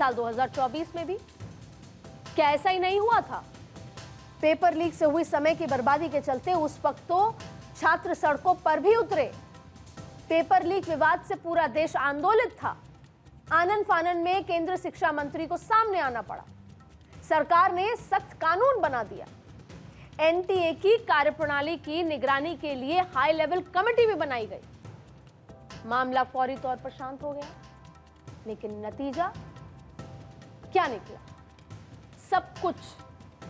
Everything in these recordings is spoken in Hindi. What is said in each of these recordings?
साल 2024 में भी क्या ऐसा ही नहीं हुआ था? पेपर लीक से हुई समय की बर्बादी के चलते उस वक्त तो छात्र सड़कों पर भी उतरे। पेपर लीक विवाद से पूरा देश आंदोलित था। आनन फानन में केंद्र शिक्षा मंत्री को सामने आना पड़ा। सरकार ने सख्त कानून बना दिया। एनटीए की कार्यप्रणाली की निगरानी के लिए हाई लेवल कमेटी भी बनाई गई। मामला फौरी तौर पर शांत हो गया, लेकिन नतीजा क्या निकला? सब कुछ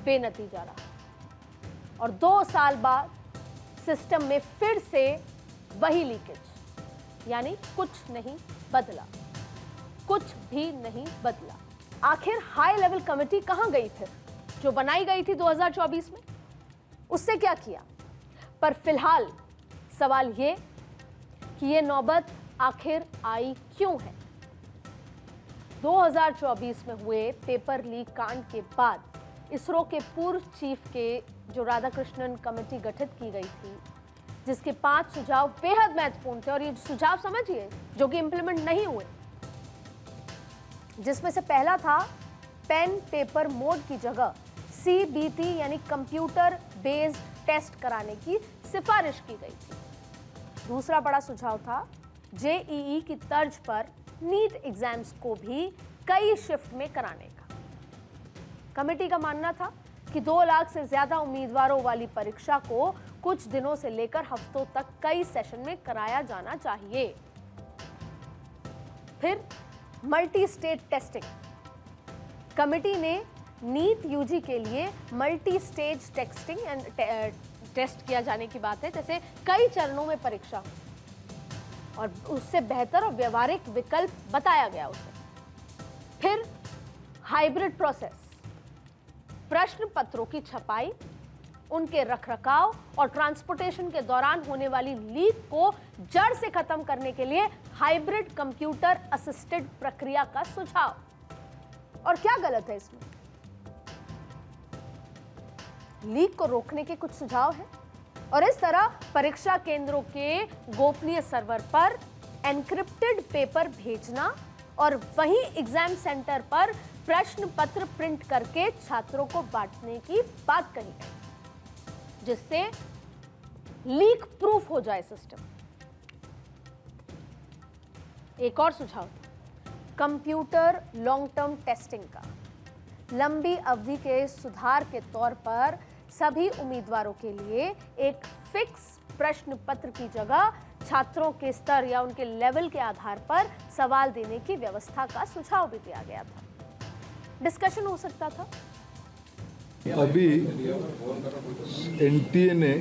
बेनतीजा रहा और 2 साल बाद सिस्टम में फिर से वही लीकेज, यानी कुछ नहीं बदला, कुछ भी नहीं बदला। आखिर हाई लेवल कमेटी कहां गई फिर, जो बनाई गई थी 2024 में? उससे क्या किया? पर फिलहाल सवाल ये कि ये नौबत आखिर आई क्यों है? 2024 में हुए पेपर लीक कांड के बाद इसरो के पूर्व चीफ के जो राधाकृष्णन कमेटी गठित की गई थी, जिसके 5 सुझाव बेहद महत्वपूर्ण थे, और ये सुझाव समझिए जो कि इंप्लीमेंट नहीं हुए, जिसमें से पहला था पेन पेपर मोड की जगह सीबीटी यानी कंप्यूटर बेस्ड टेस्ट कराने की सिफारिश की गई थी। दूसरा बड़ा सुझाव था जेईई की तर्ज पर नीट एग्जाम्स को भी कई शिफ्ट में कराने का। कमेटी का मानना था कि 2 लाख से ज्यादा उम्मीदवारों वाली परीक्षा को कुछ दिनों से लेकर हफ्तों तक कई सेशन में कराया जाना चाहिए। फिर मल्टी स्टेट टेस्टिंग। कमेटी ने नीट यूजी के लिए मल्टी स्टेज टेस्टिंग टेस्ट किया जाने की बात है, जैसे कई चरणों में परीक्षा हो, और उससे बेहतर और व्यवहारिक विकल्प बताया गया उसे। फिर हाइब्रिड प्रोसेस, प्रश्न पत्रों की छपाई, उनके रखरखाव और ट्रांसपोर्टेशन के दौरान होने वाली लीक को जड़ से खत्म करने के लिए हाइब्रिड कंप्यूटर असिस्टेड प्रक्रिया का सुझाव। और क्या गलत है इसमें? लीक को रोकने के कुछ सुझाव हैं, और इस तरह परीक्षा केंद्रों के गोपनीय सर्वर पर एन्क्रिप्टेड पेपर भेजना और वहीं एग्जाम सेंटर पर प्रश्न पत्र प्रिंट करके छात्रों को बांटने की बात कही गई, जिससे लीक प्रूफ हो जाए सिस्टम। एक और सुझाव, कंप्यूटर लॉन्ग टर्म टेस्टिंग का। लंबी अवधि के सुधार के तौर पर सभी उम्मीदवारों के लिए एक फिक्स प्रश्न पत्र की जगह छात्रों के स्तर या उनके लेवल के आधार पर सवाल देने की व्यवस्था का सुझाव भी दिया गया था। डिस्कशन हो सकता था। अभी एनटीए ने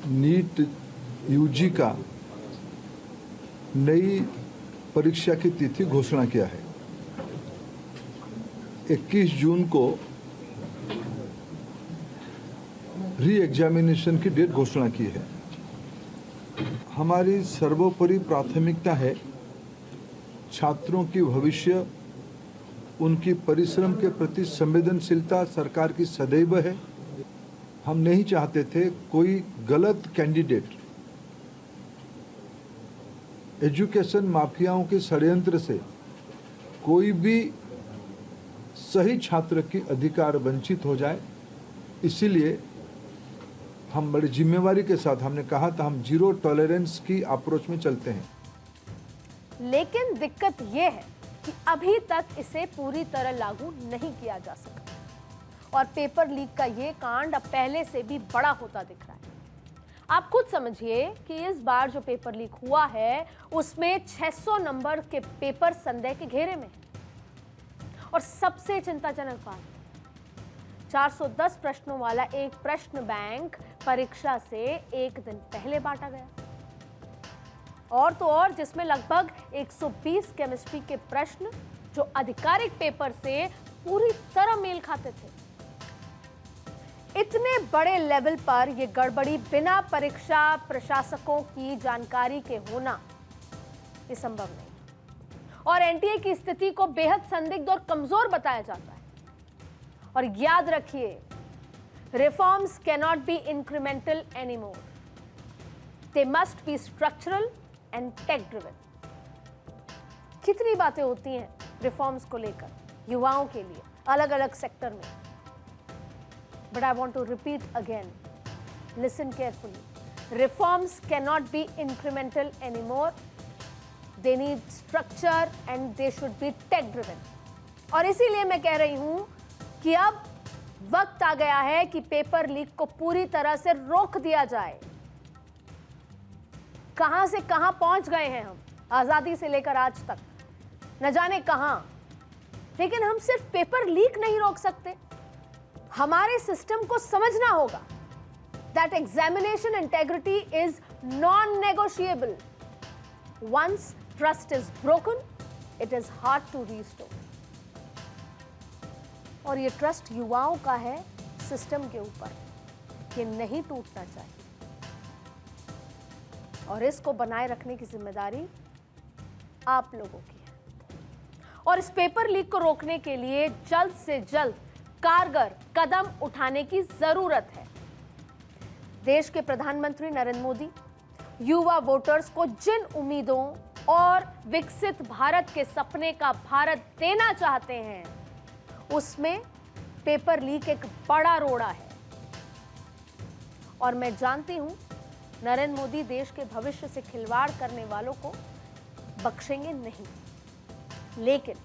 नीट यूजी का नई परीक्षा की तिथि घोषणा किया है। 21 जून को री एग्जामिनेशन की डेट घोषणा की है। हमारी सर्वोपरि प्राथमिकता है छात्रों की भविष्य, उनकी परिश्रम के प्रति संवेदनशीलता सरकार की सदैव है। हम नहीं चाहते थे कोई गलत कैंडिडेट एजुकेशन माफियाओं के षड्यंत्र से कोई भी सही छात्र की अधिकार वंचित हो जाए। इसीलिए हम बड़ी जिम्मेवारी के साथ हमने कहा था हम जीरो टॉलरेंस की अप्रोच में चलते हैं। लेकिन दिक्कत यह है कि अभी तक इसे पूरी तरह लागू नहीं किया जा सका, और पेपर लीक का यह कांड अब पहले से भी बड़ा होता दिख रहा है। आप खुद समझिए कि इस बार जो पेपर लीक हुआ है उसमें 600 नंबर के पेपर संदेह के घेरे में, और सबसे चिंताजनक बात, 410 प्रश्नों वाला एक प्रश्न बैंक परीक्षा से एक दिन पहले बांटा गया, और तो और जिसमें लगभग 120 केमिस्ट्री के प्रश्न जो आधिकारिक पेपर से पूरी तरह मेल खाते थे। इतने बड़े लेवल पर यह गड़बड़ी बिना परीक्षा प्रशासकों की जानकारी के होना ये संभव नहीं, और एनटीए की स्थिति को बेहद संदिग्ध और कमजोर बताया जाता है। और याद रखिए, reforms cannot be incremental anymore, they must be structural and tech driven. कितनी बातें होती हैं रिफॉर्म्स को लेकर, युवाओं के लिए अलग अलग सेक्टर में। But I want to repeat again, listen carefully, reforms can not be incremental anymore, they need structure and they should be tech driven. और इसीलिए मैं कह रही हूं कि अब वक्त आ गया है कि पेपर लीक को पूरी तरह से रोक दिया जाए। कहां से कहां पहुंच गए हैं हम, आजादी से लेकर आज तक, न जाने कहां। लेकिन हम सिर्फ पेपर लीक नहीं रोक सकते, हमारे सिस्टम को समझना होगा that examination integrity is non negotiable. Once trust is broken, it is hard to restore. और ये ट्रस्ट युवाओं का है सिस्टम के ऊपर, ये नहीं टूटना चाहिए। और इसको बनाए रखने की जिम्मेदारी आप लोगों की है। और इस पेपर लीक को रोकने के लिए जल्द से जल्द कारगर कदम उठाने की जरूरत है। देश के प्रधानमंत्री नरेंद्र मोदी युवा वोटर्स को जिन उम्मीदों और विकसित भारत के सपने का भारत देना चाहते हैं, उसमें पेपर लीक एक बड़ा रोड़ा है। और मैं जानती हूं नरेंद्र मोदी देश के भविष्य से खिलवाड़ करने वालों को बख्शेंगे नहीं। लेकिन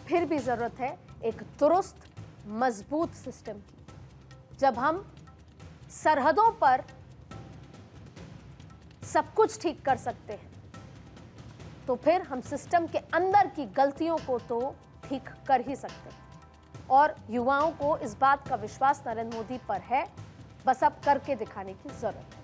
फिर भी जरूरत है एक दुरुस्त, मजबूत सिस्टम की। जब हम सरहदों पर सब कुछ ठीक कर सकते हैं, तो फिर हम सिस्टम के अंदर की गलतियों को तो ठीक कर ही सकते हैं। और युवाओं को इस बात का विश्वास नरेंद्र मोदी पर है, बस अब करके दिखाने की जरूरत है।